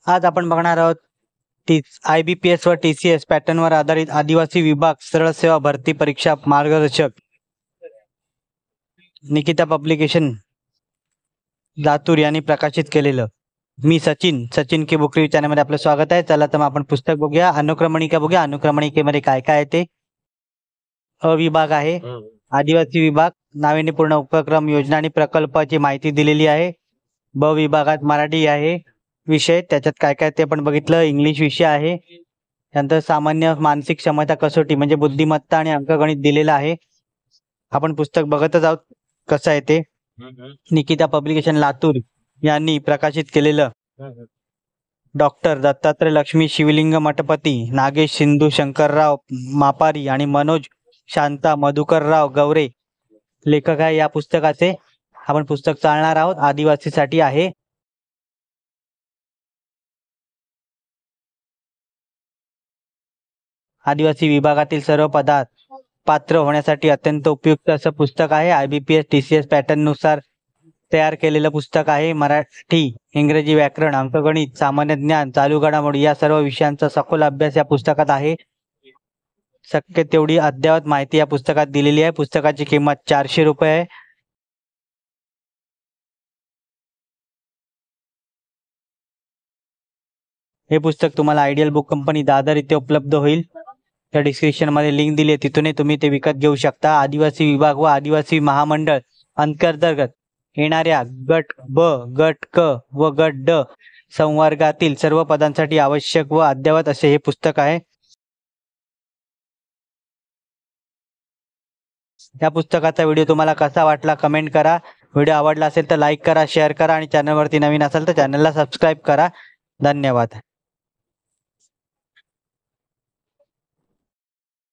आज आपण बघणार आहोत IBPS व TCS पॅटर्नवर आधारित आदिवासी विभाग सरळ सेवा भरती परीक्षा मार्गदर्शक निकिता पब्लिकेशन लातूर यांनी प्रकाशित केलेलं। मी सचिन के बुक रिव्ह्यू चॅनलमध्ये आपलं स्वागत आहे। चला तर मग आपण पुस्तक बघूया, अनुक्रमणिका बघूया। अनुक्रमणिकेमध्ये काय काय आहे ते। अ विभाग आहे आदिवासी विभाग, नाविन्यपूर्ण उपक्रम, योजना आणि प्रकल्पाची माहिती दिलेली आहे। ब विभागात मराठी आहे विषय, त्याच्यात काय काय ते आपण बघितलं। इंग्लिश विषय आहे, त्यानंतर सामान्य मानसिक क्षमता कसोटी म्हणजे बुद्धिमत्ता आणि अंकगणित दिलेलं आहे। आपण पुस्तक बघतच आहोत कसं आहे ते। निकिता पब्लिकेशन लातूर यांनी प्रकाशित केलेलं। डॉक्टर दत्तात्रय लक्ष्मी शिवलिंग मठपती, नागेश सिंधू शंकरराव मापारी आणि मनोज शांता मधुकरराव गवरे लेखक आहे या पुस्तकाचे। आपण पुस्तक चालणार आहोत, आदिवासीसाठी आहे। आदिवासी विभागातील सर्व पदात पात्र होण्यासाठी अत्यंत उपयुक्त असं पुस्तक आहे। IBPS TCS पॅटर्न नुसार तयार केलेलं पुस्तक आहे। मराठी, इंग्रजी व्याकरण, अंकगणित, सामान्य ज्ञान, चालू घडामोडी या सर्व विषयांचा सखोल अभ्यास या पुस्तकात आहे। शक्य तेवढी अद्ययावत माहिती या पुस्तकात दिलेली आहे। पुस्तकाची किंमत 400 रुपये आहे। हे पुस्तक तुम्हाला आयडियल बुक कंपनी दादर इथे उपलब्ध होईल। त्या डिस्क्रिप्शन मध्ये लिंक दिली आहे, तिथून तुम्ही ते विकत घेऊ शकता। आदिवासी विभाग व आदिवासी महामंडळ अंतर्गत येणाऱ्या गट ब, गट क व गट ड संवर्गातील सर्व पदांसाठी आवश्यक व अद्ययावत असे हे पुस्तक आहे। या पुस्तकाचा व्हिडिओ तुम्हाला कसा वाटला कमेंट करा। व्हिडिओ आवडला असेल तर लाईक करा, शेअर करा आणि चॅनलवरती नवीन असाल तर चॅनलला सबस्क्राईब करा। धन्यवाद।